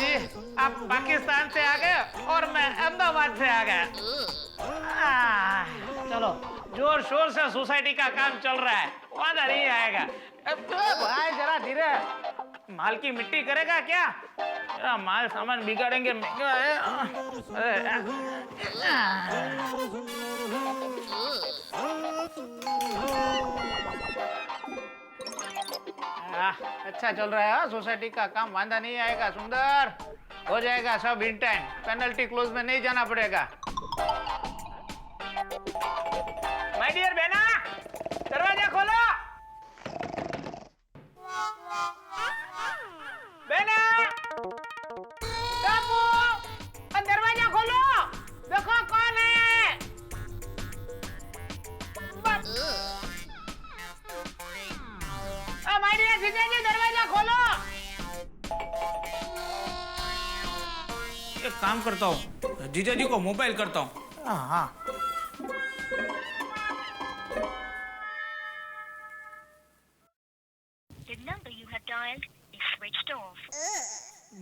जी, आप पाकिस्तान से आ गए और मैं अहमदाबाद से आ गया। चलो, जोर शोर से सोसाइटी का काम चल रहा है, वादा नहीं आएगा। भाई जरा धीरे, माल की मिट्टी करेगा क्या? मेरा माल सामान बिगाड़ेंगे, महंगा है। अच्छा चल रहा है सोसाइटी का काम, वादा नहीं आएगा। सुंदर हो जाएगा सब इन टाइम, पेनल्टी क्लोज में नहीं जाना पड़ेगा। माय डियर बेना, दरवाजा खोलो। बेना, बाबू, दरवाजा खोलो, देखो कौन है। माय डियर जीजा जी, दरवाजा खोलो। एक काम करता हूँ, जीजा जी को मोबाइल करता हूँ। हाँ,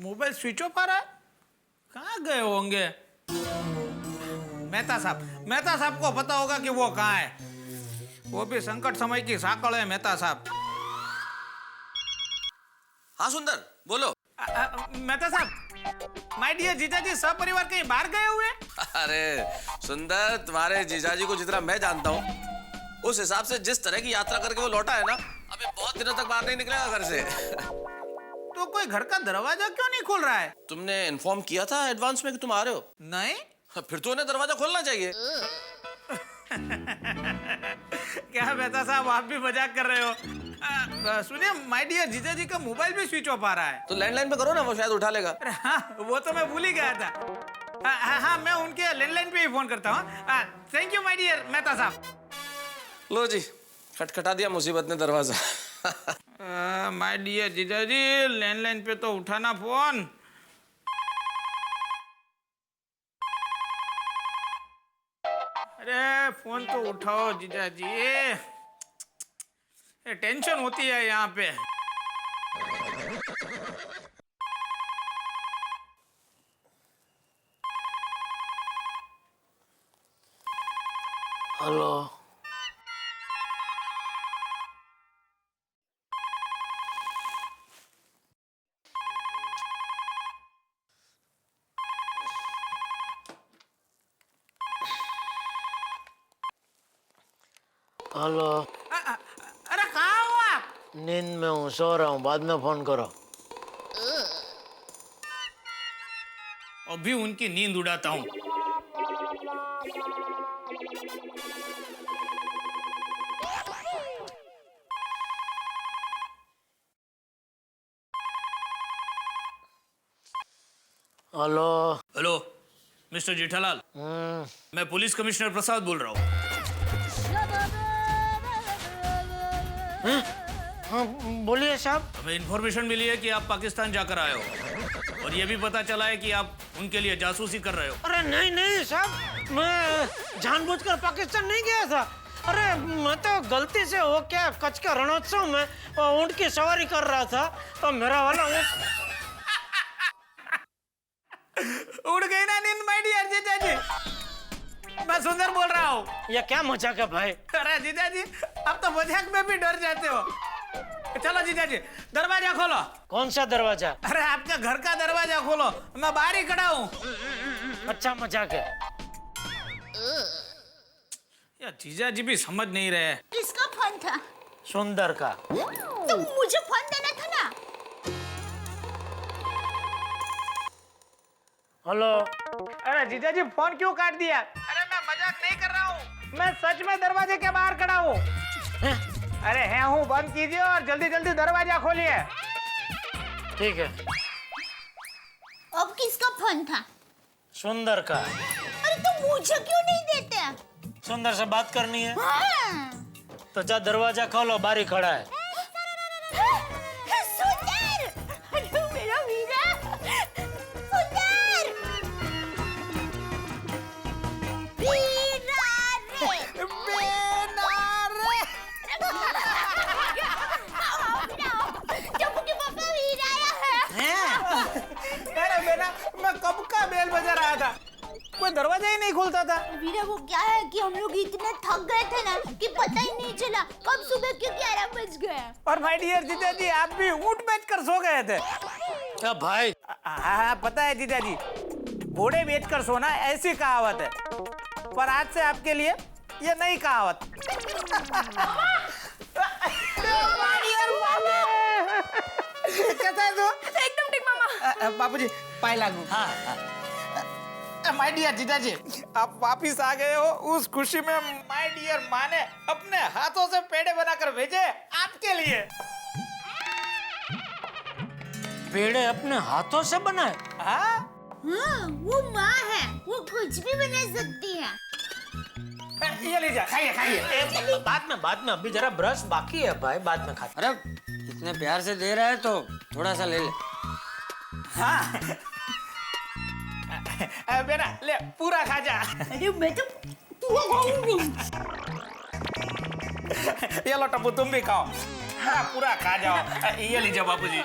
मोबाइल स्विच ऑफ आ रहा है। कहाँ गए होंगे? मेहता साहब को पता होगा कि वो कहाँ है। वो भी संकट समय की साकड़ है मेहता साहब। हाँ सुंदर, बोलो। मेहता साहब, माय डियर जीजाजी सब परिवार कहीं बाहर गए हुए? अरे सुंदर, तुम्हारे जीजाजी को जितना मैं जानता हूँ, उस हिसाब से जिस तरह की यात्रा करके वो लौटा है ना, अभी बहुत दिनों तक बाहर नहीं निकलेगा घर से। तो कोई घर का दरवाजा क्यों नहीं खोल रहा है? तुमने इन्फॉर्म किया था एडवांस में कि तुम आ रहे हो? नहीं। फिर तो उन्हें दरवाजा खोलना चाहिए। क्या मेहता साहब, आप भी मजाक कर रहे हो? सुनिए, माय डियर जीजाजी का मोबाइल भी स्विच ऑफ आ रहा है। तो लैंडलाइन पे करो ना, वो शायद उठा लेगा। अरे हाँ, वो तो मैं भूल ही गया था। हाँ, मैं उनके लैंडलाइन पे ही फोन करता हूँ। Thank you my dear Mehta साहब। लो जी, खटखटा दिया मुसीबत ने दरवाजा। माय डियर जीजाजी, लैंडलाइन पे तो उठाना फोन। अरे फोन तो उठाओ जीजाजी, टेंशन होती है यहाँ पे। Hello, hello. अरे कहाँ हो आप? नींद में हूँ, सो रहा हूँ, बाद में फोन करो। अभी उनकी नींद उड़ाता हूँ। हेलो। हेलो मिस्टर जेठालाल, मैं पुलिस कमिश्नर प्रसाद बोल रहा हूँ। हाँ बोलिए साहब। हमें इन्फॉर्मेशन मिली है कि आप पाकिस्तान जाकर आए हो, और ये भी पता चला है कि आप उनके लिए जासूसी कर रहे हो। अरे नहीं साहब, मैं जानबूझकर पाकिस्तान नहीं गया था। अरे मैं तो गलती से हो क्या कच्छ के रणोत्सव में ऊंट की सवारी कर रहा था, तो मेरा वाला उड़ गई ना नींद माय डियर जीजाजी। मैं सुंदर बोल रहा हूँ। ये क्या मजाक है भाई? अरे जीजाजी, आप तो मजाक में भी डर जाते हो। चलो जीजाजी, दरवाजा खोलो। कौन सा दरवाजा? अरे आपका घर का दरवाजा खोलो, मैं बाहर ही खड़ा हूँ। अच्छा मजाक है। यार जीजाजी भी समझ नहीं रहे। किसका फोन था? सुंदर का। तो मुझे फोन देना था ना। हेलो। अरे जीजाजी फोन क्यों काट दिया? अरे मैं मजाक नहीं कर रहा हूँ, मैं सच में दरवाजे के बाहर खड़ा हूँ। अरे है हूँ, बंद कीजिए और जल्दी जल्दी दरवाजा खोलिए। ठीक है। अब किसका फोन था? सुंदर का। अरे तो मुझे क्यों नहीं देते? सुंदर से बात करनी है। हाँ। तो जा दरवाजा खोलो, बारी खड़ा है। सुंदर! अरे मेरा वीरा! सुंदर! वीरा रे! जब के पापा वीरा आया है। अरे बेल बजा रहा था, कोई दरवाजा ही नहीं खुलता था। वीरा वो क्या है कि हम लोग इतने थक गए थे ना कि पता ही नहीं चला कब सुबह के 11 बज गए। और माय डियर जीजा जी, आप भी ऊँट बेचकर सो गए थे। क्या भाई? हाँ, पता है जीजा जी, घोड़े बेचकर सोना ऐसी कहावत है, पर आज से आपके लिए ये नई कहावत। कैसा है तू? एकदम ठीक मामा। बाबूजी पाए लागू। माय डियर जीजा जी, आप वापिस आ गए हो, उस खुशी में माय डियर माँ ने अपने हाथों से पेड़े बनाकर भेजे आपके लिए। पेड़े अपने हाथों से बनाए? हाँ, हाँ, वो माँ है, वो कुछ भी बना सकती है। ये लीजिए, खाइए खाइए। बाद में अभी जरा ब्रश बाकी है भाई, बाद में खाते। अरे इतने प्यार से दे रहा है तो थोड़ा सा ले ले। हाँ बेटा ले, पूरा खा जा। अरे मैं तो पूरा खाऊंगी। ये लो टप्पू, तुम भी खाओ। हाँ, पूरा खा जाओ। ये लीजिए बाबूजी।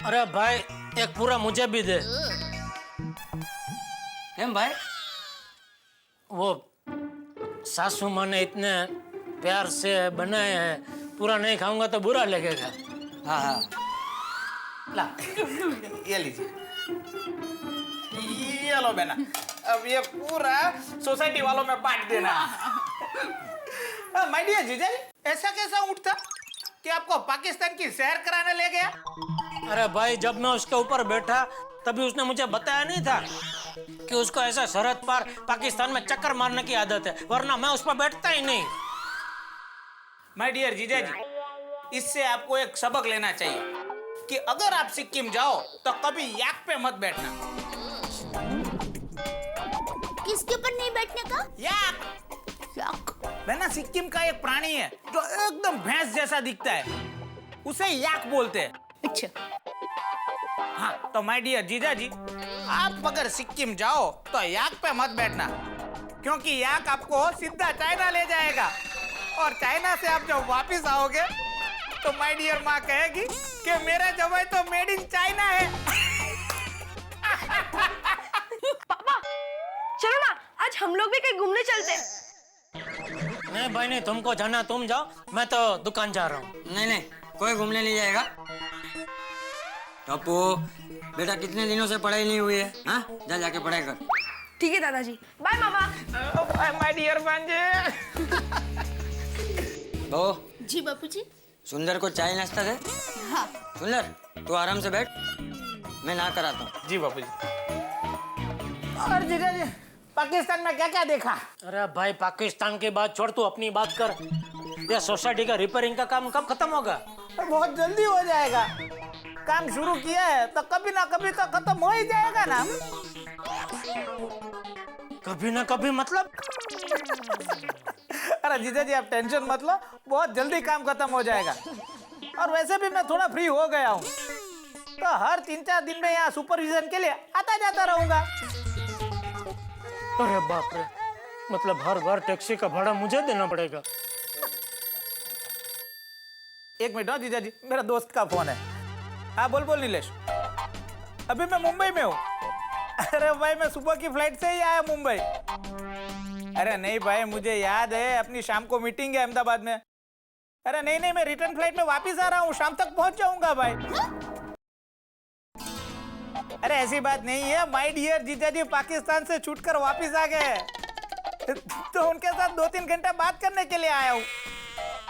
अरे भाई एक पूरा मुझे भी दे। क्यों भाई? वो सासू माँ ने इतने प्यार से बनाए हैं, पूरा नहीं खाऊंगा तो बुरा लगेगा। हाँ हाँ ला, ये लीजिए। ये लो बेना, अब ये पूरा सोसाइटी वालों में बांट देना। माय डियर जीजा जी, ऐसा कैसा ऊँट था कि आपको पाकिस्तान की सैर कराने ले गया? अरे भाई जब मैं उसके ऊपर बैठा तभी उसने मुझे बताया नहीं था कि उसको ऐसा सरहद पार पाकिस्तान में चक्कर मारने की आदत है, वरना मैं उस पर बैठता ही नहीं। माय डियर जीजा जी, इससे आपको एक सबक लेना चाहिए कि अगर आप सिक्किम जाओ तो कभी याक पे मत बैठना। किसके ऊपर नहीं बैठने का? याक बेना सिक्किम का एक प्राणी है जो एकदम भैंस जैसा दिखता है, उसे याक बोलते हैं। अच्छा। हाँ, तो माय डियर जीजा जी, आप अगर सिक्किम जाओ तो याक पे मत बैठना, क्योंकि याक आपको सीधा चाइना ले जाएगा, और चाइना से आप जब वापिस आओगे तो माय डियर माँ कहेगी कि मेरा जवाई तो मेड इन चाइना है। पापा चलो ना, आज हम लोग भी कहीं घूमने चलते हैं। नहीं भाई नहीं, तुमको जाना तुम जाओ, मैं तो दुकान जा रहा हूँ। नहीं नहीं, कोई घूमने नहीं जाएगा। टप्पू बेटा कितने दिनों से पढ़ाई नहीं हुई है? हाँ, जा जाके पढ़ाई कर। ठीक है दादाजी, बाय मामा। माय डियर भांजे। बहू, जी बापूजी। सुंदर को चाय नाश्ता दे। हाँ। सुंदर तू आराम से बैठ, मैं ना कराता हूँ। जी बापूजी। और जीजा जी, पाकिस्तान में क्या क्या देखा? अरे भाई पाकिस्तान की बात छोड़, तू अपनी बात कर। ये सोसाइटी का रिपेयरिंग का काम कब खत्म होगा? बहुत जल्दी हो जाएगा, काम शुरू किया है तो कभी ना कभी तो खत्म हो ही जाएगा ना। कभी ना कभी मतलब? अरे जीजा जी आप टेंशन मत लो, बहुत जल्दी काम खत्म हो जाएगा। और वैसे भी मैं थोड़ा फ्री हो गया हूँ, तो हर 3-4 दिन में यहाँ सुपरविजन के लिए आता जाता रहूंगा। अरे बाप रे, मतलब हर बार टैक्सी का भाड़ा मुझे देना पड़ेगा? एक मिनट हो जीजा जी, मेरा दोस्त का फोन है। हाँ बोल नीलेश, अभी मैं मुंबई में हूँ। अरे भाई मैं सुबह की फ्लाइट से ही आया मुंबई। अरे नहीं भाई, मुझे याद है अपनी शाम को मीटिंग है अहमदाबाद में। अरे नहीं, मैं रिटर्न फ्लाइट में वापिस आ रहा हूँ, शाम तक पहुंच जाऊंगा भाई। अरे ऐसी बात नहीं है, माय डियर जीजा जी पाकिस्तान से छूटकर वापिस आ गए, तो उनके साथ 2-3 घंटा बात करने के लिए आया हूँ।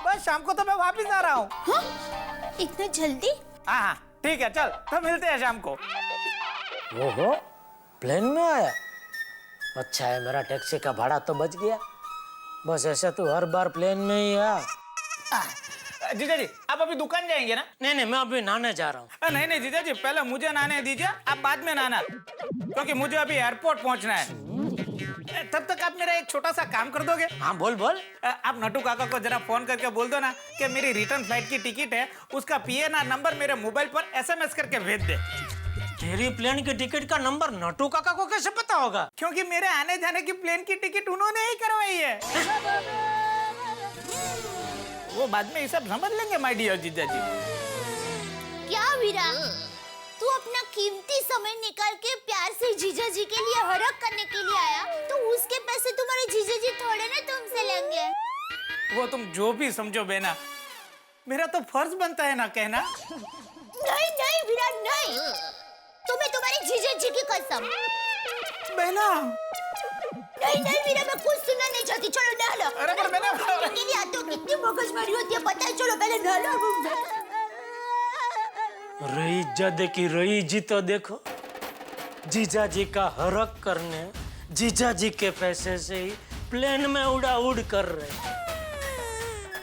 बस शाम को तो मैं वापिस आ रहा हूँ। हाँ? इतना जल्दी? हाँ ठीक है, चल तो मिलते हैं शाम को। ओहो, प्लेन में आया? अच्छा है, मेरा टैक्सी का भाड़ा तो बच गया। बस ऐसे तो हर बार प्लेन में ही आ। जीजा जी आप अभी दुकान जाएंगे ना? नहीं, मैं अभी नहाने जा रहा हूँ। नहीं जीजा जी, पहले मुझे नहाने दीजिए, आप बाद में नहाना, क्योंकि मुझे अभी एयरपोर्ट पहुंचना है। तब तक आप मेरा एक छोटा सा काम कर दोगे? हाँ बोल। आप नटू काका को जरा फोन करके बोल दो ना कि मेरी रिटर्न फ्लाइट की टिकट है, उसका PNR नंबर मेरे मोबाइल पर SMS करके भेज दे। तेरी प्लेन की टिकट का नंबर नटू काका को कैसे पता होगा? क्योंकि मेरे आने जाने की प्लेन की टिकट उन्होंने ही करवाई है। वो बाद में ये सब समझ लेंगे माय डियर जीजा जी। क्या वीरा, तू अपना कीमती समय निकाल के प्यार जीजा जी के लिए हरक करने के लिए आया तो उसके पैसे तुम्हारे जीजा जी थोड़े ना तुमसे लेंगे। वो तुम जो भी समझो बेना, मेरा तो फर्ज बनता है ना कहना। नहीं नहीं विराट नहीं, तुम्हें तुम्हारे जीजा जी की कसम। बेना नहीं नहीं वीरा, मैं कुछ सुनना नहीं चाहती, चलो नहा लो। अरे पर मैंने के लिए आते हो कितनी मगजमारी होती है पता है, चलो पहले नहा लो। रही जद की रही जी तो देखो, जीजा जी का हरक करने जीजा जी के पैसे से ही प्लेन में उड़ा उड़ कर रहे।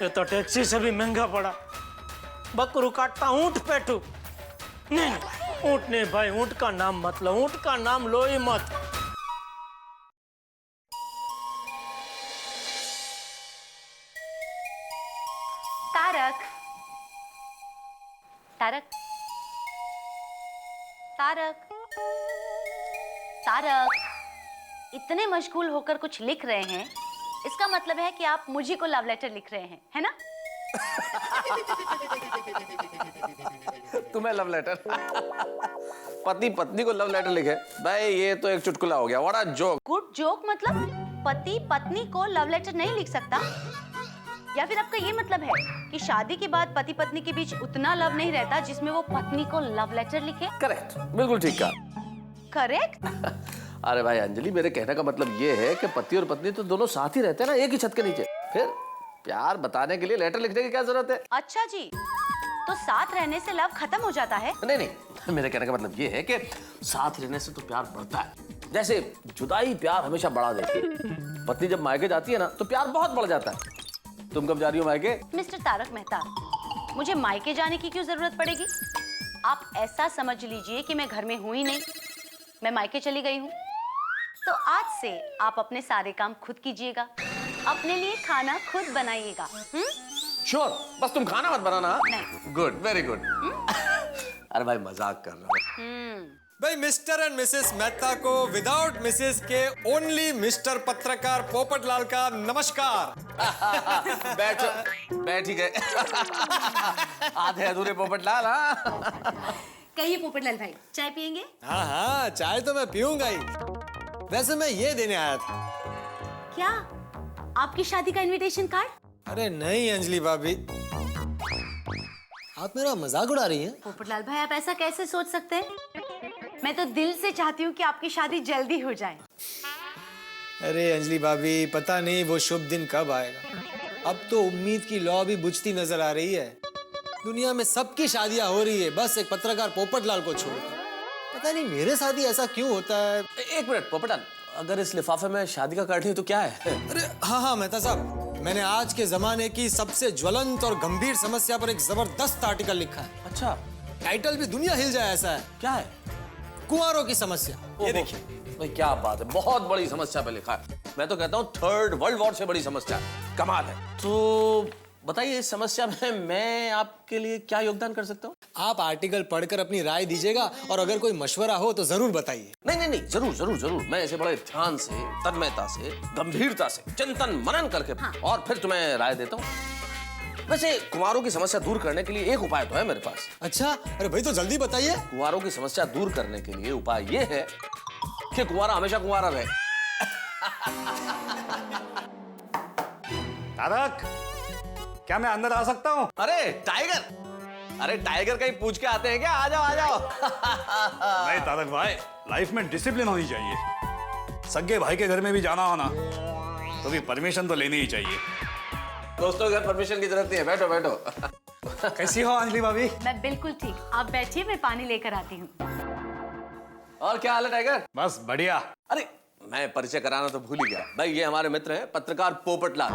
ये तो टैक्सी से भी महंगा पड़ा। बकरू काटता ऊंट पेटू। नहीं ऊंट नहीं भाई, ऊंट का नाम मत लो, ऊंट का नाम लो ही मत। तारक, तारक, तारक, तारक, इतने मशगूल होकर कुछ लिख रहे हैं, इसका मतलब है कि आप मुझे को लव लेटर लिख रहे हैं, है ना? तुम्हें लव लेटर? पति पत्नी को लव लेटर लिखे? भाई ये तो एक चुटकुला हो गया। What a joke. Good joke मतलब पति पत्नी को लव लेटर नहीं लिख सकता? या फिर आपका ये मतलब है कि शादी के बाद पति पत्नी के बीच उतना लव नहीं रहता जिसमें वो पत्नी को लव लेटर लिखे? करेक्ट, बिल्कुल ठीक कहा। करेक्ट? अरे भाई अंजलि, मेरे कहने का मतलब ये है कि पति और पत्नी तो दोनों साथ ही रहते हैं ना, एक ही छत के नीचे। फिर प्यार बताने के लिए लेटर लिखने की क्या जरूरत है? अच्छा जी, तो साथ रहने से लव खत्म हो जाता है? नहीं नहीं, मेरे कहने का मतलब ये है कि साथ रहने से तो प्यार बढ़ता है। जैसे जुदाई प्यार हमेशा बढ़ा देती है। पत्नी जब मायके जाती है ना तो प्यार बहुत बढ़ जाता है। तुम कब जा रही हो मायके? मिस्टर तारक मेहता, मुझे मायके जाने की क्यों जरूरत पड़ेगी? आप ऐसा समझ लीजिए कि मैं घर में हूं ही नहीं, मैं मायके चली गई हूँ। तो आज से आप अपने सारे काम खुद कीजिएगा, अपने लिए खाना खुद बनाइएगा। श्योर, बस तुम खाना मत बनाना। नहीं। Good, very good. अरे भाई मजाक कर रहा हूँ। भाई मिस्टर एंड मिसेस मेहता को विदाउट मिसेस के ओनली मिस्टर पत्रकार पोपटलाल का नमस्कार। बैठ ही गए। आधे अधूरे पोपटलाल। हाँ कहिए पोपटलाल भाई, चाय पियेंगे? हाँ हाँ, चाय तो मैं पीऊंगा ही। वैसे मैं ये देने आया था। क्या? आपकी शादी का इनविटेशन कार्ड? अरे नहीं अंजलि भाभी, आप मेरा मजाक उड़ा रही हैं? पोपटलाल भाई, आप ऐसा कैसे सोच सकते हैं? मैं तो दिल से चाहती हूँ कि आपकी शादी जल्दी हो जाए। अरे अंजलि भाभी, पता नहीं वो शुभ दिन कब आएगा। अब तो उम्मीद की लौ भी बुझती नजर आ रही है। दुनिया में सबकी शादियां हो रही है, बस एक पत्रकार पोपटलाल को छोड़। पता नहीं मेरे साथ ही ऐसा क्यों होता है। एक मिनट पोपटलाल, अगर इस लिफाफे में शादी का कार्ड है तो क्या है? अरे हाँ हाँ मेहता साहब, मैंने आज के जमाने की सबसे ज्वलंत और गंभीर समस्या पर एक जबरदस्त आर्टिकल लिखा है। अच्छा, टाइटल भी दुनिया हिल जाए ऐसा है। क्या है? कुंवारों की समस्या। ये देखिए भाई, क्या बात है, बहुत बड़ी समस्या पे लिखा है। मैं तो कहता हूँ थर्ड वर्ल्ड वॉर से बड़ी समस्या है। कमाल है। तो बताइए, इस समस्या में मैं आपके लिए क्या योगदान कर सकता हूँ? आप आर्टिकल पढ़कर अपनी राय दीजिएगा और अगर कोई मशवरा हो तो जरूर बताइए। नहीं नहीं नहीं, जरूर जरूर जरूर। मैं इसे बड़े ध्यान से, तन्मयता से, गंभीरता से, चिंतन मनन करके और फिर तुम्हें राय देता हूँ। वैसे कुंवारों की समस्या दूर करने के लिए एक उपाय तो है मेरे पास। अच्छा, अरे भाई तो जल्दी बताइए। कुंवारों की समस्या दूर करने के लिए उपाय ये है कि कुंवारा हमेशा कुंवारा रहे। तारक, क्या मैं अंदर आ सकता हूँ? अरे टाइगर, अरे टाइगर कहीं पूछ के आते हैं क्या? आ जाओ आ जाओ। नहीं तारक भाई, लाइफ में डिसिप्लिन होनी चाहिए। सगे भाई के घर में भी जाना हो ना तो भी परमिशन तो लेनी ही चाहिए। दोस्तों घर परमिशन की जरूरत नहीं है, बैठो बैठो। कैसी हो अंजलि भाभी? मैं बिल्कुल ठीक, आप बैठिए, मैं पानी लेकर आती हूँ। और क्या हाल है टाइगर? बस बढ़िया। अरे मैं परिचय कराना तो भूल ही गया। भाई ये हमारे मित्र हैं पत्रकार पोपटलाल।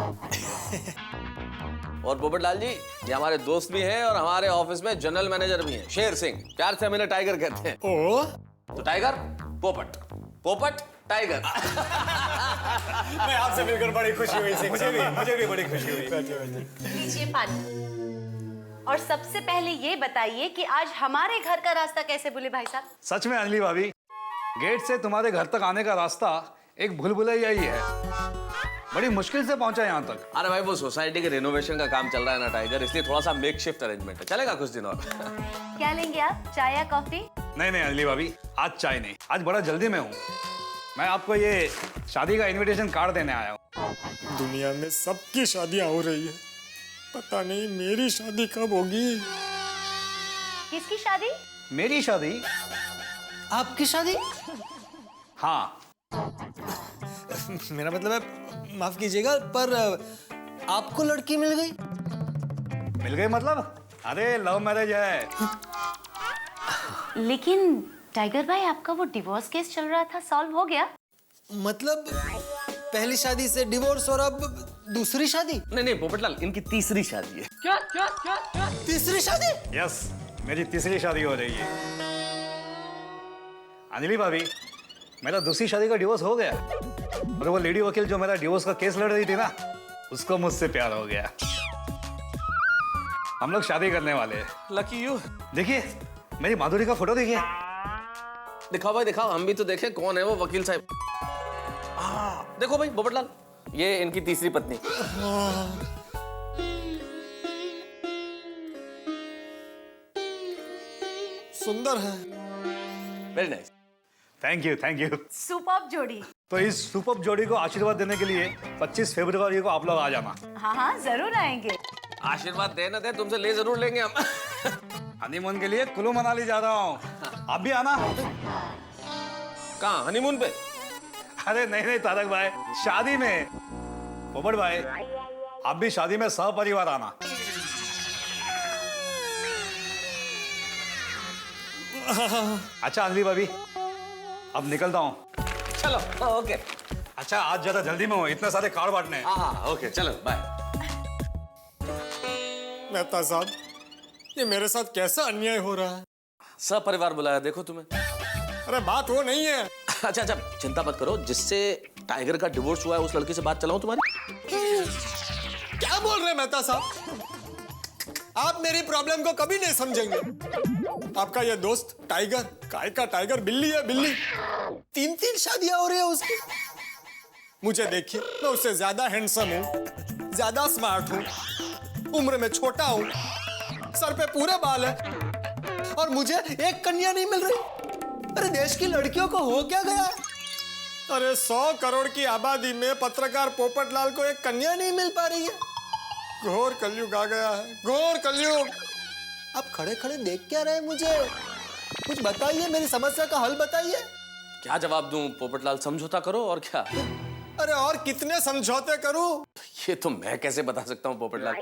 और पोपटलाल जी ये हमारे दोस्त भी हैं और हमारे ऑफिस में जनरल मैनेजर भी हैं, शेर सिंह। प्यार से हम इन्हें टाइगर कहते हैं। ओ, तो टाइगर पोपट, पोपट टाइगर। मैं आपसे मिलकर बड़ी खुशी हुई। मुझे भी बड़ी खुशी हुई। लीजिए पानी। और सबसे पहले ये बताइए कि आज हमारे घर का रास्ता कैसे भूले भाई साहब? सच में अंजलि भाभी, गेट से तुम्हारे घर तक आने का रास्ता एक भूलभुलैया ही है। बड़ी मुश्किल से पहुंचा यहाँ तक। अरे भाई वो सोसाइटी के रिनोवेशन का काम चल रहा है ना टाइगर, इसलिए थोड़ा सा मेकशिफ्ट अरेंजमेंट है। चलेगा कुछ दिन और। क्या लेंगे आप, चाय या कॉफी? नहीं नहीं अंजलि भाभी, आज चाय नहीं, आज बड़ा जल्दी में हूँ। मैं आपको ये शादी का इनविटेशन कार्ड देने आया हूँ। दुनिया में सबकी शादियां हो रही है, पता नहीं मेरी शादी कब होगी। किसकी शादी? मेरी शादी? आपकी शादी? हाँ। मेरा मतलब है, माफ कीजिएगा, पर आपको लड़की मिल गई? मिल गई मतलब? अरे लव मैरिज है। लेकिन टाइगर भाई, आपका वो डिवोर्स केस चल रहा था, सॉल्व हो गया? मतलब पहली शादी से डिवोर्स और अब दूसरी शादी? नहीं नहीं पोपटलाल, इनकी तीसरी शादी है। तीसरी शादी? यस, मेरी तीसरी शादी हो रही है। अंजलि भाभी, मेरा दूसरी शादी का डिवोर्स हो गया, और वो लेडी वकील जो मेरा डिवोर्स का केस लड़ रही थी ना, उसको मुझसे प्यार हो गया। हम लोग शादी करने वाले हैं। Lucky you. देखिए मेरी माधुरी का फोटो देखिए। दिखाओ भाई दिखाओ, हम भी तो देखें कौन है वो वकील साहब। देखो भाई पोपटलाल, ये इनकी तीसरी पत्नी। सुंदर है। Very nice. Thank you thank you. Superb जोड़ी। तो इस सुपर्ब जोड़ी को आशीर्वाद देने के लिए 25 फरवरी को आप लोग आ जाना। हाँ हाँ, जरूर आएंगे। आशीर्वाद दे ना दे, तुमसे ले जरूर लेंगे हम। हनीमून के लिए कुल्लू मनाली जा रहा हूँ, आप भी आना। कहाँ हनीमून पे? अरे नहीं नहीं तारक भाई, शादी में। पोपट भाई, आप भी शादी में सहपरिवार आना। अच्छा अंजलि भाभी, अब निकलता हूँ। चलो ओके। अच्छा आज ज्यादा जल्दी में हो, इतने सारे कार्ड बांटने हैं। हाँ ओके चलो बाय। मेहता साहब, ये मेरे साथ कैसा अन्याय हो रहा है? सब परिवार बुलाया देखो तुम्हें। अरे बात वो नहीं है। अच्छा अच्छा चिंता मत करो, जिससे टाइगर का डिवोर्स हुआ है उस लड़की से बात चलाऊं तुम्हारी। क्या बोल रहे हैं मेहता साहब? आप मेरी प्रॉब्लम को कभी नहीं समझेंगे। आपका ये दोस्त टाइगर, काय का टाइगर, बिल्ली है बिल्ली। 3 शादियां हो रही है उसकी। मुझे देखिए, मैं उससे ज्यादा हैंडसम हूँ, ज्यादा स्मार्ट हूँ, उम्र में छोटा हूँ, सर पे पूरे बाल है, और मुझे एक कन्या नहीं मिल रही। अरे देश की लड़कियों को हो क्या गया? अरे 100 करोड़ की आबादी में पत्रकार पोपटलाल को एक कन्या नहीं मिल पा रही है। घोर कलयुग आ गया है, घोर कलयुग। आप खड़े खड़े देख क्या रहे हैं मुझे? कुछ बताइए, मेरी समस्या का हल बताइए। क्या जवाब दूं पोपटलाल, समझौता करो और क्या। अरे और कितने समझौते करूं? ये तो मैं कैसे बता सकता हूँ पोपटलाल,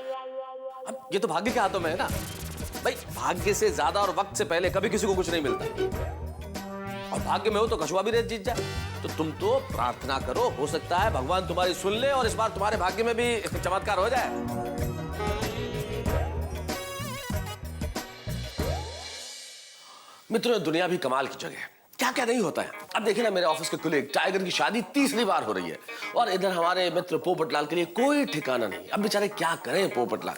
अब ये तो भाग्य के हाथों में है ना भाई। भाग्य से ज्यादा और वक्त से पहले कभी किसी को कुछ नहीं मिलता, और भाग्य में हो तो कछुआ भी रेत जीत जाए। तो तुम तो प्रार्थना करो, हो सकता है भगवान तुम्हारी सुन ले और इस बार तुम्हारे भाग्य में भी चमत्कार हो जाए। मित्रों, दुनिया भी कमाल की जगह है, क्या क्या नहीं होता है। अब देखिए ना, मेरे ऑफिस के कुलीग टाइगर की शादी तीसरी बार हो रही है, और इधर हमारे मित्र पोपटलाल के लिए कोई ठिकाना नहीं। अब बेचारे क्या करें पोपटलाल।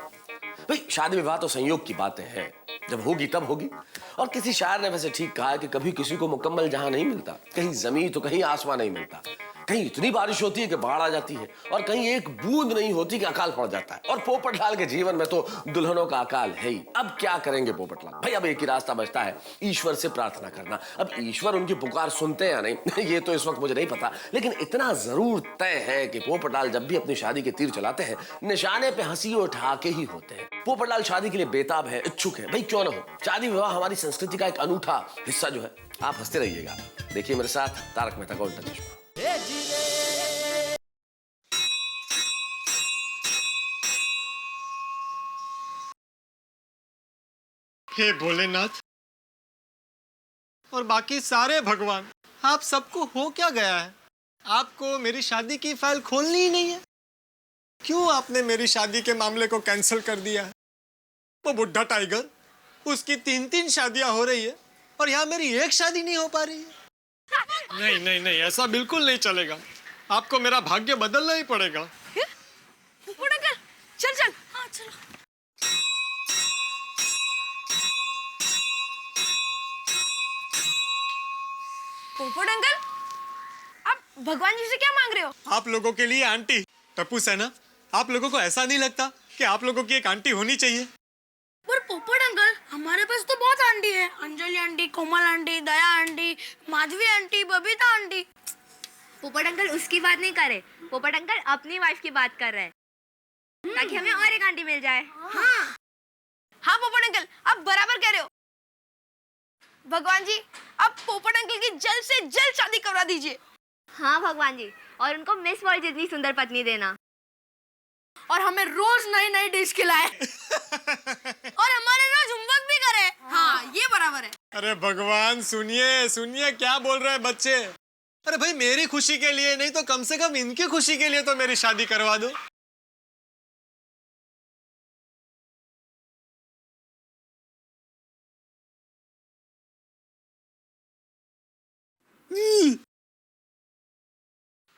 भाई शादी विवाह तो संयोग की बातें हैं, जब होगी तब होगी। और किसी शायर ने वैसे ठीक कहा है कि कभी किसी को मुकम्मल जहां नहीं मिलता, कहीं जमीन तो कहीं आसमान नहीं मिलता, कहीं इतनी बारिश होती है कि बाढ़ आ जाती है, और कहीं एक बूंद नहीं होती कि अकाल पड़ जाता है। और पोपटलाल के जीवन में तो दुल्हनों का अकाल है ही। अब क्या करेंगे पोपटलाल भाई? अब एक ही रास्ता बचता है, ईश्वर से प्रार्थना करना। अब ईश्वर उनकी पुकार सुनते हैं या नहीं ये तो इस वक्त मुझे नहीं पता, लेकिन इतना जरूर तय है कि पोपटलाल जब भी अपनी शादी के तीर चलाते हैं, निशाने पे हंसी उठा के ही होते हैं। पोपटलाल शादी के लिए बेताब है, इच्छुक है। भाई क्यों ना हो, शादी विवाह हमारी संस्कृति का एक अनूठा हिस्सा जो है। आप हंसते रहिएगा, देखिए मेरे साथ तारक मेहता का उल्टा चश्मा। हे भोलेनाथ और बाकी सारे भगवान, आप सबको हो क्या गया है? आपको मेरी शादी की फाइल खोलनी ही नहीं है? क्यों आपने मेरी शादी के मामले को कैंसिल कर दिया है? वो बुढ़ा टाइगर, उसकी 3 शादियां हो रही है, और यहाँ मेरी एक शादी नहीं हो पा रही है। नहीं नहीं नहीं, ऐसा बिल्कुल नहीं चलेगा। आपको मेरा भाग्य बदलना ही पड़ेगा। चल चल। हाँ चलो। पोपट अंकल, आप भगवान जी से क्या मांग रहे हो? आप लोगों के लिए आंटी। टप्पू सेना, आप लोगों को ऐसा नहीं लगता कि आप लोगों की एक आंटी होनी चाहिए? पर पोपट अंकल, हमारे पास तो बहुत आंटी है, Anjali aunty, Komal aunty, Daya aunty, Madhavi aunty, Babita aunty. Popat uncle उसकी बात नहीं कर रहे, पोपट अंकल अपनी वाइफ की बात कर रहे हैं, ताकि हमें और एक आंटी मिल जाए। हाँ हाँ पोपट अंकल, आप बराबर कह रहे हो। भगवान जी, आप पोपट अंकल की जल्द से जल्द शादी करवा दीजिए। हाँ भगवान जी, और उनको मिस वर्ल्ड जितनी सुंदर पत्नी देना, और हमें रोज नई नई डिश खिलाए और हमारे रोज होमवर्क भी करे। हाँ ये बराबर है। अरे भगवान, सुनिए सुनिए क्या बोल रहे हैं बच्चे। अरे भाई, मेरी खुशी के लिए नहीं तो कम से कम इनकी खुशी के लिए तो मेरी शादी करवा दो।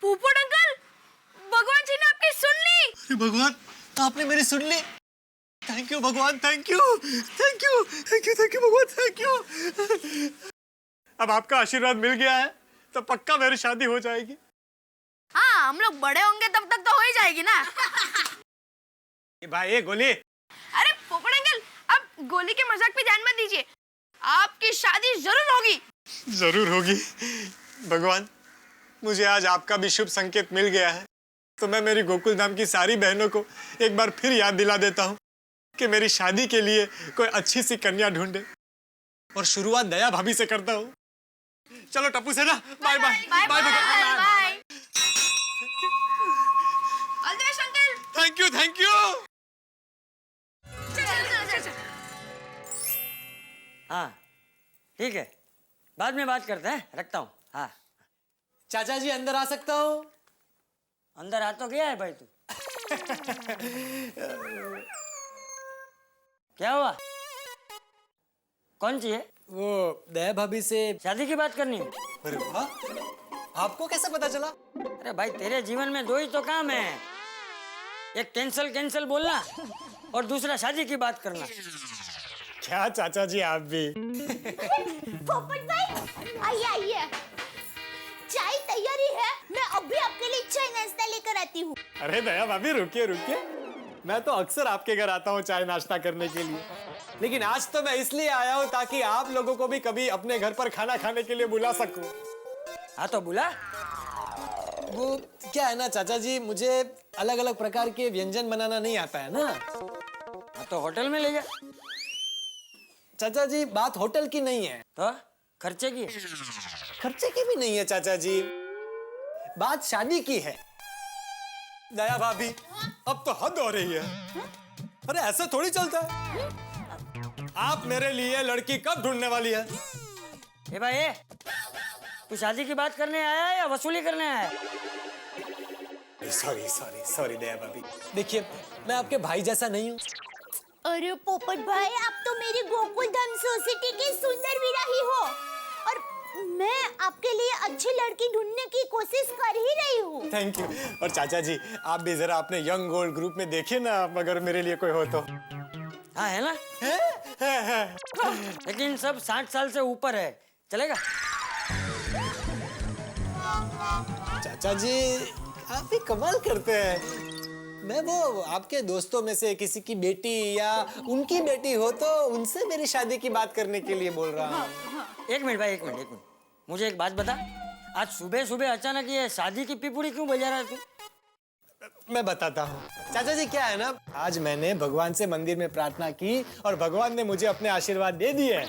पोपट अंकल, भगवान जी ने आपकी सुन ली। अरे भगवान, आपने मेरी सुन ली। थैंक यू भगवान, thank you thank you thank you thank you भगवान, थैंक यू। अब आपका आशीर्वाद मिल गया है तो पक्का मेरी शादी हो जाएगी। हाँ, हम लोग बड़े होंगे तब तक तो हो ही जाएगी ना। ये भाई, ये गोली। अरे पोपट अंकल, आप गोली के मजाक पे ध्यान मत दीजिए, आपकी शादी जरूर होगी। जरूर होगी। भगवान, मुझे आज आपका भी शुभ संकेत मिल गया है, तो मैं मेरी गोकुल धाम की सारी बहनों को एक बार फिर याद दिला देता हूँ कि मेरी शादी के लिए कोई अच्छी सी कन्या ढूंढे, और शुरुआत दया भाभी से करता हूँ। चलो टप्पू से ना, bye bye bye bye bye. All the best uncle. Thank you thank you. चल। हाँ ठीक है, बाद में बात करते हैं, रखता हूँ। हाँ चाचा जी, अंदर आ सकता हूँ? अंदर आ तो गया है भाई तू। क्या हुआ, कौन सी है? वो दया भाभी से शादी की बात करनी है? अरे वाह, आपको कैसे पता चला? अरे भाई, तेरे जीवन में दो ही तो काम है, एक कैंसल कैंसल बोलना और दूसरा शादी की बात करना। क्या चाचा जी, आप भी। पोपट भाई, आइए आइए, चाय तैयारी है, मैं अभी आपके लिए चाय नाश्ता लेकर आती हूँ। अरे दया भाभी, रुकिए रुकिए, मैं तो अक्सर आपके घर आता हूँ चाय नाश्ता करने के लिए, लेकिन आज तो मैं इसलिए आया हूँ ताकि आप लोगों को भी कभी अपने घर पर खाना खाने के लिए बुला सकूं। हाँ तो बुला। वो क्या है ना चाचा जी, मुझे अलग अलग प्रकार के व्यंजन बनाना नहीं आता है ना। हाँ तो होटल में ले जा। चाचा जी, बात होटल की नहीं है, तो खर्चे की है। खर्चे की भी नहीं है चाचा जी, बात शादी की है। दया भाभी, अब तो हद हो रही है। अरे ऐसा थोड़ी चलता है। आप मेरे लिए लड़की कब ढूंढने वाली है? ए भाई, तू शादी की बात करने आया है या वसूली करने आया है? सॉरी सॉरी सॉरी दया भाभी, देखिए मैं आपके भाई जैसा नहीं हूँ। अरे पोपट भाई, आप तो मेरी गोकुल धाम सोसाइटी की सुंदर विराही हो, और मैं आपके लिए अच्छी लड़की ढूंढने की कोशिश कर ही रही हूँ। Thank you. और चाचा जी, आप भी जरा अपने यंग गोल्ड ग्रुप में देखिए ना, अगर मेरे लिए कोई हो तो। हाँ है ना, है। लेकिन सब 60 साल से ऊपर है, चलेगा? चाचा जी, आप भी कमाल करते हैं। मैं वो आपके दोस्तों में से किसी की बेटी या उनकी बेटी हो तो उनसे मेरी शादी की बात करने के लिए बोल रहा हूँ। एक मिनट भाई, एक मिनट, मुझे एक बात बता, आज सुबह सुबह अचानक ये शादी की पिपुड़ी क्यों बजा रहा है तू? मैं बताता हूँ चाचा जी, क्या है ना, आज मैंने भगवान से मंदिर में प्रार्थना की और भगवान ने मुझे अपने आशीर्वाद दे दिए।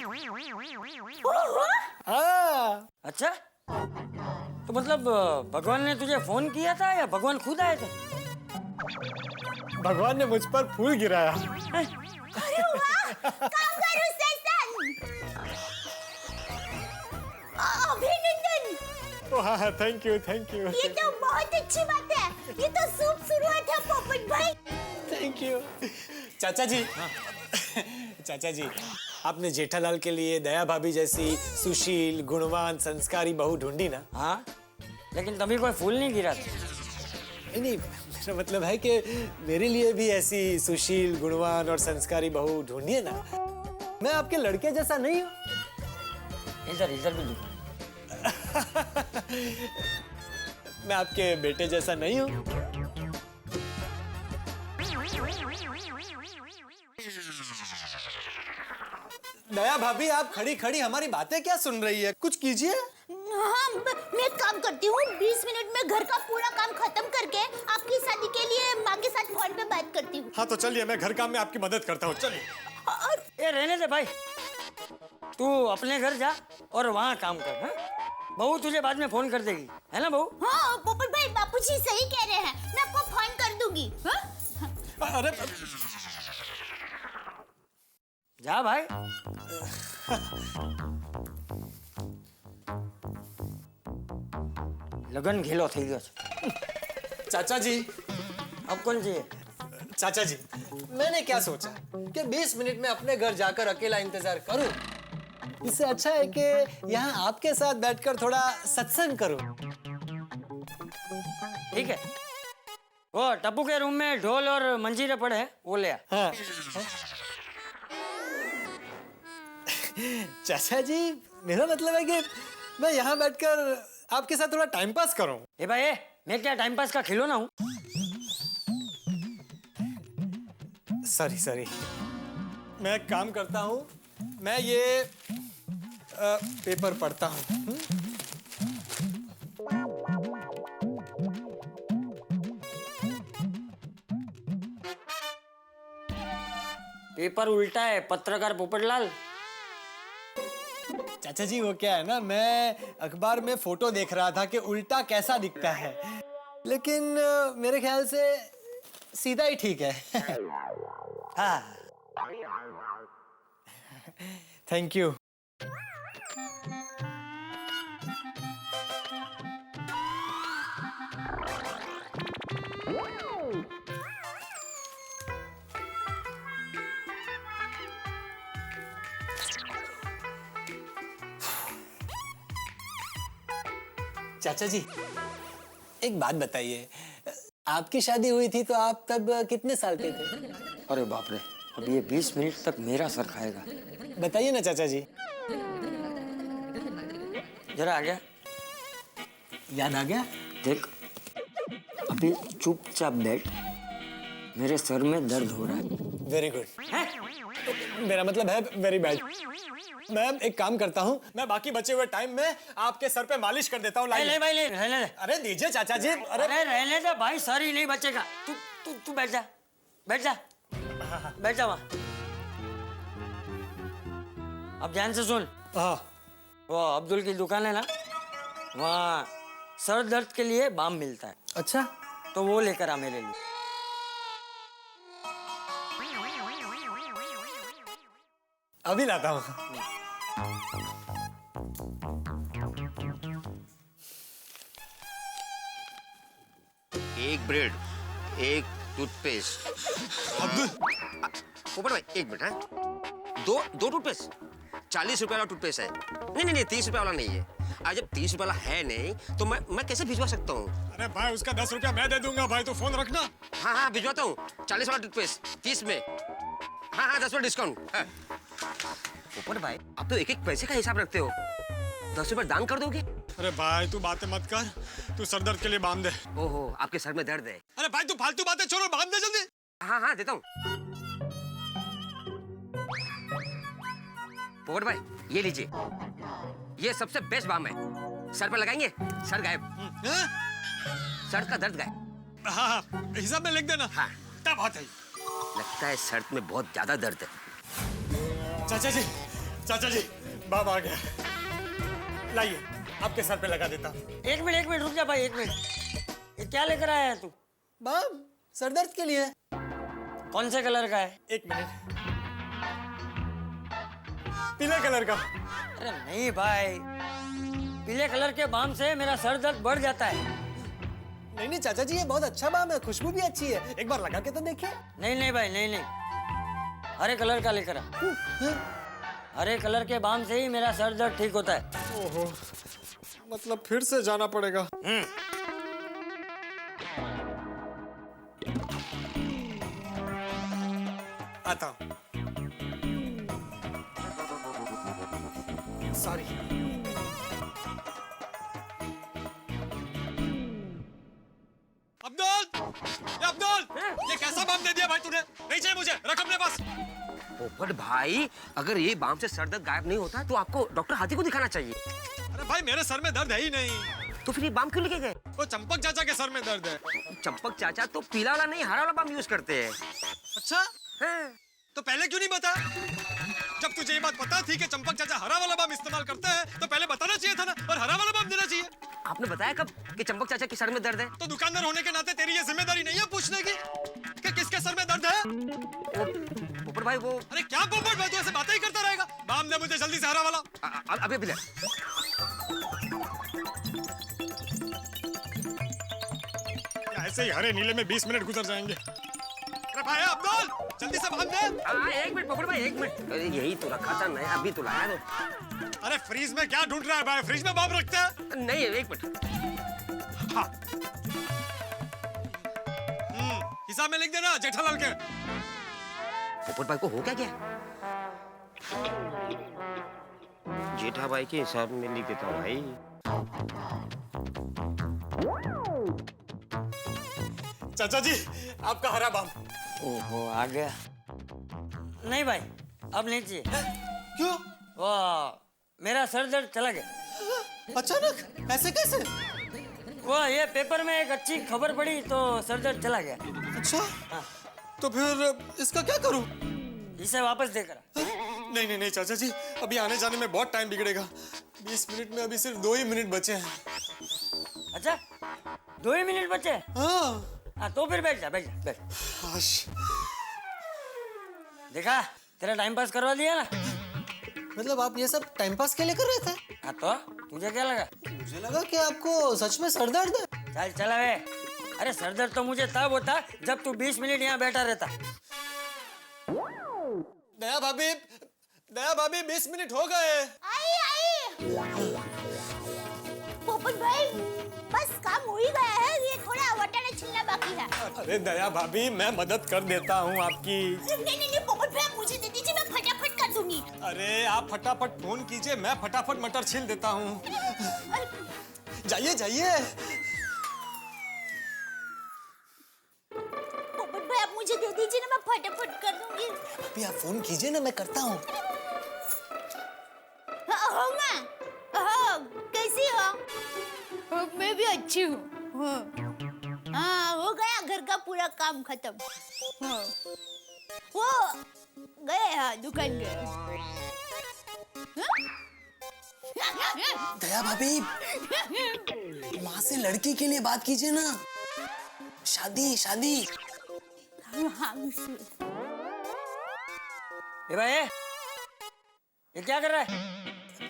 हाँ। अच्छा, तो मतलब भगवान ने तुझे फोन किया था या भगवान खुद आए थे? भगवान ने मुझ पर फूल गिराया। अरे वाह, कांगारू अभिनंदन। हाँ, थैंक यू थैंक यू। ये तो बहुत अच्छी बात है, ये तो शुभ शुरुआत है पोपट भाई। थैंक यू चाचा जी। चाचा जी, आपने जेठालाल के लिए दया भाभी जैसी सुशील, गुणवान, संस्कारी बहू ढूंढी ना? हाँ, लेकिन तभी कोई फूल नहीं गिरा था। नहीं, मेरा मतलब है कि मेरे लिए भी ऐसी सुशील, गुणवान और संस्कारी बहू ढूंढिए ना। मैं आपके लड़के जैसा नहीं हूँ। इधर भी दिखा। मैं आपके बेटे जैसा नहीं हूँ। दया भाभी, आप खड़ी खड़ी हमारी बातें क्या सुन रही है? कुछ कीजिए। हाँ, मैं एक काम करती हूँ, 20 मिनट में घर का पूरा काम खत्म करके आपकी शादी के लिए माँ के साथ फोन पे बात करती हूँ। हाँ तो चलिए, मैं घर काम में आपकी मदद करता हूँ, चलिए। ए रहने दे भाई, तू अपने घर जा और वहाँ काम कर। हाँ? बहू तुझे बाद में फोन कर देगी, है ना बहू? हाँ पोपट भाई, बापूजी सही कह रहे हैं, मैं आपको फोन कर दूंगी। हाँ? अरे जा भाई। लगन घेलो થઈ ગયો છે। चाचा जी, अब कौन चाहिए? चाचा जी, मैंने क्या सोचा कि 20 मिनट में अपने घर जाकर अकेला इंतजार करूं। इससे अच्छा है कि यहाँ आपके साथ बैठकर थोड़ा सत्संग करूं। ठीक है, वो टप्पू के रूम में ढोल और मंजीरे पड़े हैं, वो ले आ। हाँ। चाचा जी, मेरा मतलब है कि मैं यहाँ बैठकर आपके साथ थोड़ा टाइम पास करूं। ए भाई, मैं क्या टाइम पास का खिलौना हूँ? सॉरी सॉरी, मैं एक काम करता हूँ, मैं ये पेपर पढ़ता हूँ। पेपर उल्टा है, पत्रकार पोपटलाल। चाचा जी, वो क्या है ना, मैं अखबार में फोटो देख रहा था कि उल्टा कैसा दिखता है, लेकिन मेरे ख्याल से सीधा ही ठीक है। हाँ, थैंक यू। चाचा जी, एक बात बताइए, आपकी शादी हुई थी तो आप तब कितने साल के थे? अरे बाप रे, अब ये 20 मिनट तक मेरा सर खाएगा। बताइए ना चाचा जी। जरा आ गया, याद आ गया? देख, अभी चुपचाप बैठ, मेरे सर में दर्द हो रहा है। Very good. मेरा मतलब है वेरी बैड। मैं एक काम करता हूँ, मैं बाकी बचे हुए टाइम में आपके सर पे मालिश कर देता हूँ। ले भाई, ले रहने दे। अरे दीजिए चाचा जी। अरे रहने दे भाई, सर ही नहीं बचेगा। तू बैठ जा, बैठ जा, बैठ जा वहाँ। अब ध्यान से सुन। हाँ। वो अब्दुल की दुकान है ना, वहाँ सर दर्द के लिए बाम मिलता है। अच्छा, तो वो लेकर आ मेरे लिए। अभी लाता हूँ। एक ब्रेड, एक टूथपेस्ट। अब्दुल, पोपट भाई एक मिनट। हाँ, दो टूथपेस्ट, 40 रुपए वाला टूथपेस्ट है। नहीं 30 रुपए वाला नहीं है। आज जब 30 रुपए वाला है नहीं तो मैं कैसे भिजवा सकता हूँ? अरे भाई, उसका 10 रुपया मैं दे दूंगा भाई, तो फोन रखना। हाँ भिजवाता हूँ। 40 वाला टूथपेस्ट 30 में। हाँ 10% डिस्काउंट। हाँ। पोपट भाई, आप तो एक एक पैसे का हिसाब रखते हो। 10 रुपए दान कर दोगे? अरे भाई, तू बातें मत कर, तू सर दर्द के लिए बांध दे। ओहो, आपके सर में दर्द है? अरे भाई, तू फालतू बातें छोड़ो, बांध दे जल्दी। हाँ देता हूँ। पोपट भाई, ये लीजिए, ये सबसे बेस्ट बाम है। सर पे लगाएंगे, सर गायब। सर का दर्द गायब। हाँ, हिसाब में लिख देना। हाँ। क्या बात है? लगता है सर में बहुत ज्यादा दर्द है। चाचा जी, बाम आ गया। लाइए, आपके सर पे लगा देता हूँ। एक मिनट रुक जा भाई, एक मिनट। ये क्या लेकर आया है तू? बाम, सर दर्द के लिए। कौन से कलर का है? एक मिनट। पीले कलर का। अरे नहीं भाई, पीले कलर के बाम से मेरा सर दर्द बढ़ जाता है। नहीं चाचा जी, ये बहुत अच्छा बाम है, खुशबू भी अच्छी है, एक बार लगा के तो देखिए। नहीं भाई, नहीं, हरे कलर का लेकर आ। हरे कलर के बाम से ही मेरा सर दर्द ठीक होता है। ओहो, मतलब फिर से जाना पड़ेगा। आता हूँ। सॉरी। अब्दुल, ये कैसा बाम दे दिया भाई तूने? नहीं चाहिए मुझे, रख अपने पास। पोपट भाई, अगर ये बाम से सर दर्द गायब नहीं होता तो आपको डॉक्टर हाथी को दिखाना चाहिए। अरे भाई मेरे सर में दर्द है ही नहीं। तो फिर ये बाम क्यों लेके गए? वो चंपक चाचा के सर में दर्द है। चंपक चाचा तो पीला वाला नहीं, हरा वाला बाम यूज करते हैं। अच्छा तो पहले क्यों नहीं बताया? जब तुझे ये बात पता थी कि चंपक चाचा हरा वाला बाम इस्तेमाल करते हैं तो पहले बताना चाहिए था ना, और हरा वाला बाम देना चाहिए। आपने बताया कब कि चंपक चाचा के सर में दर्द है? तो दुकानदार होने के नाते तेरी ये जिम्मेदारी नहीं है पूछने की कि किसके सर में दर्द है? पोपट भाई वो। अरे क्या पोपट भाई, तू ऐसे बातें ही करता रहेगा। बाम दे मुझे जल्दी से हरा वाला। अभी अभी ले। ऐसे ही हरे नीले में 20 मिनट गुजर जाएंगे। अरे भाई अब्दुल जल्दी से बांध दे। एक मिनट पोपट भाई, एक मिनट। अरे यही तो रखा था, नया अभी तो लाया तो। अरे फ्रीज में क्या ढूंढ रहा है भाई? फ्रीज में बाम रखते हैं? नहीं, एक मिनट। हाँ। हिसाब में लिख देना जेठालाल के। पोपट भाई को हो क्या जेठा भाई के हिसाब में लिख देता हूँ भाई। चाचा जी आपका हरा बाम। ओहो आ गया। नहीं भाई अब नहीं चाहिए। क्यों? वो मेरा सर दर्द चला गया। अचानक ऐसे कैसे? वो ये पेपर में एक अच्छी खबर पड़ी तो सर दर्द चला गया। अच्छा हाँ। तो फिर इसका क्या करूं? इसे वापस देकर। नहीं नहीं नहीं चाचा जी, अभी आने जाने में बहुत टाइम बिगड़ेगा। 20 मिनट में अभी सिर्फ 2 ही मिनट बचे हैं। अच्छा 2 ही मिनट बचे? हाँ तो फिर बैठ जा बैठ जा बैठ। देखा तेरा टाइम पास करवा दिया ना। मतलब आप ये सब टाइम पास के लिए कर रहे थे? हाँ तो तुझे क्या लगा? मुझे लगा कि आपको सच में सर दर्द है। चल चला वे। अरे सर दर्द तो मुझे तब होता जब तू 20 मिनट यहाँ बैठा रहता। दया भाभी 20 मिनट हो गए। आई पोपट भाई बस काम हो ही गया है, ये थोड़ा वटाने छिलना बाकी है। अरे दया भाभी मैं मदद कर देता हूँ आपकी। नहीं पोपट भाई आप मुझे दे दीजिए, मैं फटाफट कर दूंगी। अरे आप फटाफट फोन कीजिए, मैं फटाफट मटर छील देता हूँ। जाइए जाइए। पोपट भाई आप मुझे दे दीजिए ना, मैं फटाफट कर दूंगी। अभी आप फोन कीजिए ना, मैं करता हूँ। हाँ कैसी हो? मैं भी अच्छी हूँ। हाँ हो गया घर का पूरा काम खत्म। वो गए हाँ दुकान गए। दया भाभी माँ से लड़की के लिए बात कीजिए ना। शादी शादी। हाँ ए भाई ये क्या कर रहा है?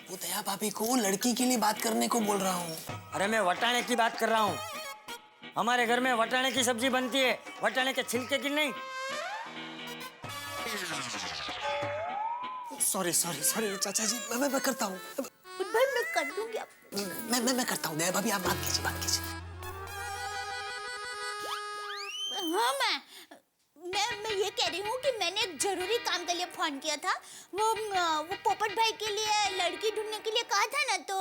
वो दया भाभी को लड़की के लिए बात करने को बोल रहा हूँ। अरे मैं वटाने की बात कर रहा हूँ। हमारे घर में वटाने की सब्जी बनती है, वटाने के छिलके की नहीं। सॉरी चाचा जी, मैं करता हूँ। भाई मैं कर दूंगी। मैं करता हूँ। दया भाभी आप बात कीजिए। हाँ मैं ये कह रही हूँ कि मैंने एक जरूरी काम के लिए फोन किया था। वो पोपट भाई के लिए लड़की ढूंढने के लिए कहा था ना, तो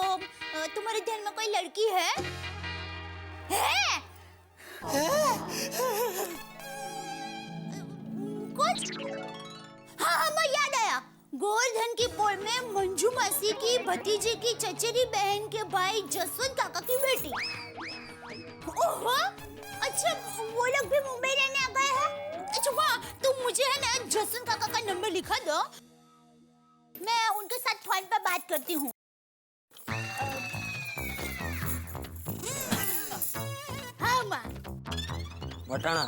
तुम्हारे ध्यान में कोई लड़की है? कुछ? हाँ मैं याद आया। गोवर्धन की पोल में मंजू मासी की भतीजे की चचेरी बहन के भाई जसवंत काका की बेटी। ओहो अच्छा वो लोग भी मुंबई रहने आ गए हैं। अच्छा वाह, तुम मुझे है ना जसवंत काका का नंबर लिखा दो, मैं उनके साथ फोन पर बात करती हूँ। हाँ माँ। वटाना।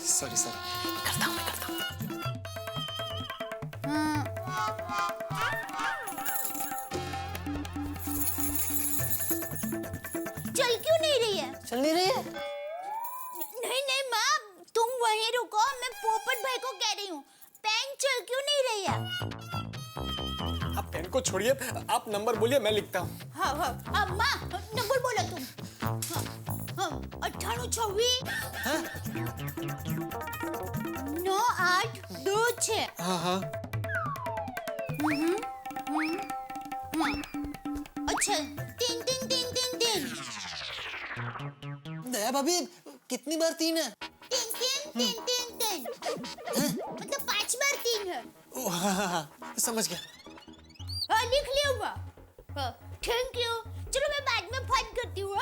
सॉरी करता हूँ। चल क्यों नहीं रही है? चल नहीं रही है? नहीं माँ तुम वहीं रुको, मैं पोपट भाई को कह रही हूँ। पेन चल क्यों नहीं रही है? आप पेन को छोड़िए, आप नंबर बोलिए मैं लिखता हूँ। हाँ माँ नंबर बोलो तुम। 9826 9826। हाँ अच्छा 3 दया भाभी कितनी बार 3 है? 3 मतलब 5 हाँ, समझ गया। हाँ लिख लिया। Thank you. चलो मैं बाद में फोन करती हूँ।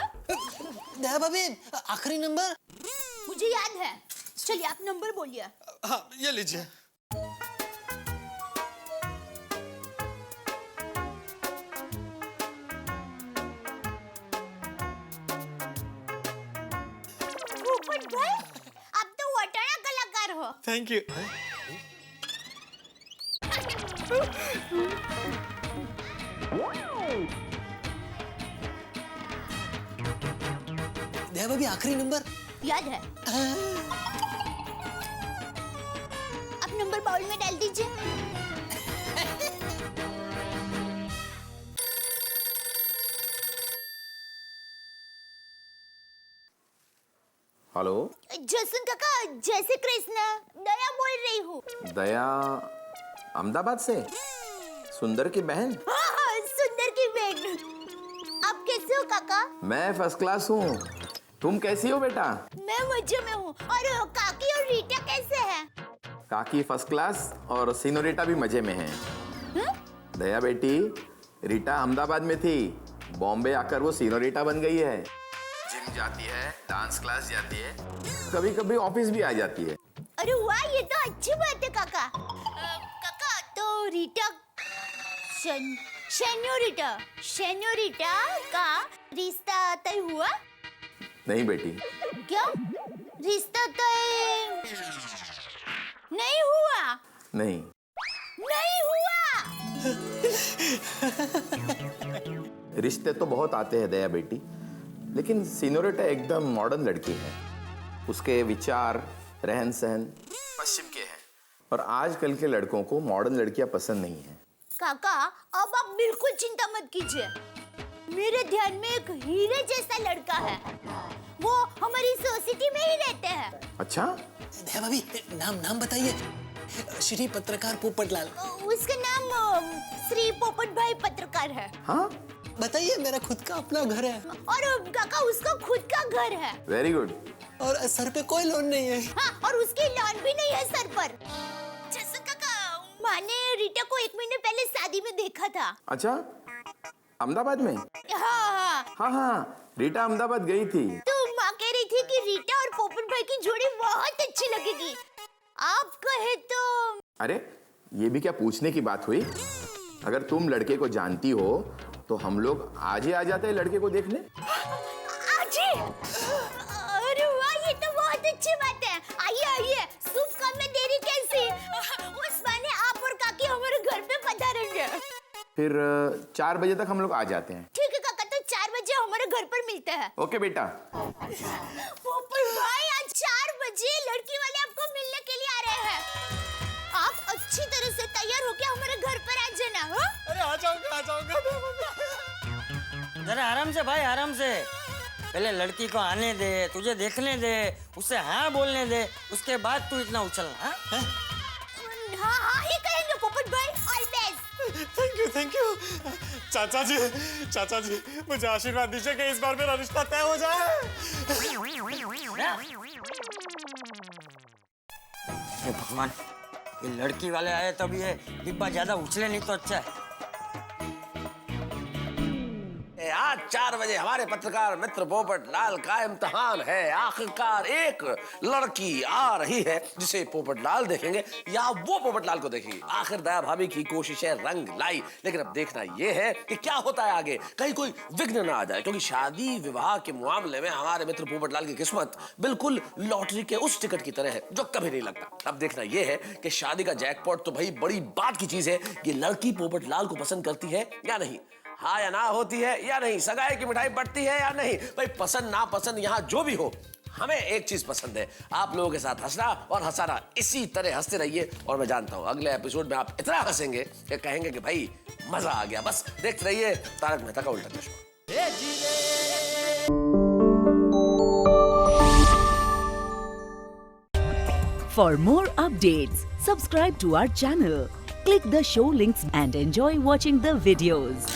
दया भाभी आखिरी नंबर। मुझे याद है। चलिए आप नंबर बोलिए। हाँ ये लीजिए। पोपट भाई आप तो वटाना कलाकार हो। Thank you. दया भाभी आखिरी नंबर। याद है। आप नंबर बाउल में डाल दीजिए। हेलो जसन काका, जय श्री कृष्ण। दया बोल रही हूँ। दया अहमदाबाद से? सुंदर की बहन? हाँ हाँ सुंदर की बहन। आप कैसे हो काका? मैं फर्स्ट क्लास हूँ। तुम कैसी हो बेटा? मैं मजे में हूँ। और काकी और रीटा कैसे हैं? काकी फर्स्ट क्लास और सीनोरिटा भी मजे में है। दया बेटी, रीटा अहमदाबाद में थी, बॉम्बे आकर वो सीनोरिटा बन गई है। जिम जाती है, डांस क्लास जाती है, कभी कभी ऑफिस भी आ जाती है। अरे वाह, ये तो अच्छी बात है काका। काका तो रीटा शेन्योरिटा का रिश्ता तय हुआ? नहीं बेटी। क्या रिश्ता तय नहीं हुआ? नहीं हुआ। रिश्ते तो बहुत आते हैं दया बेटी, लेकिन सीनोरिटा एकदम मॉडर्न लड़की है। उसके विचार, रहन सहन पश्चिम के हैं, और आजकल के लड़कों को मॉडर्न लड़कियां पसंद नहीं है। काका अब आप बिल्कुल चिंता मत कीजिए। मेरे ध्यान में एक हीरे जैसा लड़का है। वो हमारी सोसाइटी में ही रहते हैं। अच्छा? दया भाभी नाम बताइए। श्री पत्रकार पोपटलाल। उसका नाम श्री पोपट भाई पत्रकार है। हाँ? बताइए, मेरा खुद का अपना घर है। और काका उसका खुद का घर है। Very good. और सर पे कोई लोन नहीं है। हाँ, और उसकी लोन भी नहीं है सर पर। जैसे काका माँ ने रीटा को 1 महीने पहले शादी में देखा था। अच्छा, अहमदाबाद में? हाँ, रीटा अहमदाबाद गई थी। तो माँ कह रही थी कि रीटा और पोपट भाई की जोड़ी बहुत अच्छी लगेगी। आप कहे तो। अरे ये भी क्या पूछने की बात हुई? अगर तुम लड़के को जानती हो तो हम लोग आज ही आ जाते हैं लड़के को देखने। आज ही? अरे वाह, ये तो बहुत अच्छी बात है। आइए, शुभ काम में देरी कैसी? उस बहाने आप और काकी हमारे घर पे पधारेंगे। फिर 4 बजे तक हम लोग आ जाते हैं। ठीक है काका, तो 4 बजे हमारे घर पर मिलते हैं। ओके बेटा। पोपट भाई आज 4 बजे लड़की वाले आपको मिलने के लिए आ रहे हैं। आप अच्छी तरह से तैयार होके हमारे घर पर आ जाना। हाँ? अरे आ जाऊंगा। जरा आराम से भाई, आराम से। पहले लड़की को आने दे, तुझे देखने दे, उससे हाँ बोलने दे, उसके बाद तू इतना उछलना। हाँ ही कहेंगे पोपट भाई। All best. Thank you. चाचा जी मुझे आशीर्वाद दीजिए कि इस बार मेरा रिश्ता तय हो जाए। हे भगवान, ये लड़की वाले आए तब ये डिब्बा ज्यादा उछले नहीं तो अच्छा है। आज 4 बजे हमारे पत्रकार मित्र पोपट लाल का इम्तिहान है। आखिरकार एक लड़की आ रही है जिसे पोपट लाल देखेंगे या वो पोपट लाल को देखेंगे। आखिर दया भाभी की कोशिशें रंग लाई, लेकिन अब देखना ये है कि क्या होता है आगे। कहीं कोई विघ्न ना आ जाए, क्योंकि शादी विवाह के मामले में हमारे मित्र पोपट लाल की किस्मत बिल्कुल लॉटरी के उस टिकट की तरह है जो कभी नहीं लगता। अब देखना ये है कि शादी का जैकपॉट तो भाई बड़ी बात की चीज है कि लड़की पोपट लाल को पसंद करती है या नहीं, हाँ या ना होती है या नहीं, सगाई की मिठाई बढ़ती है या नहीं। भाई पसंद ना पसंद यहाँ जो भी हो, हमें एक चीज पसंद है, आप लोगों के साथ हंसना और हंसाना। इसी तरह हंसते रहिए, और मैं जानता हूँ अगले एपिसोड में आप इतना हंसेंगे कि कहेंगे कि भाई मजा आ गया। बस देखते रहिए तारक मेहता का उल्टा चश्मा। For more updates, subscribe to our channel, click the show links and enjoy watching the videos.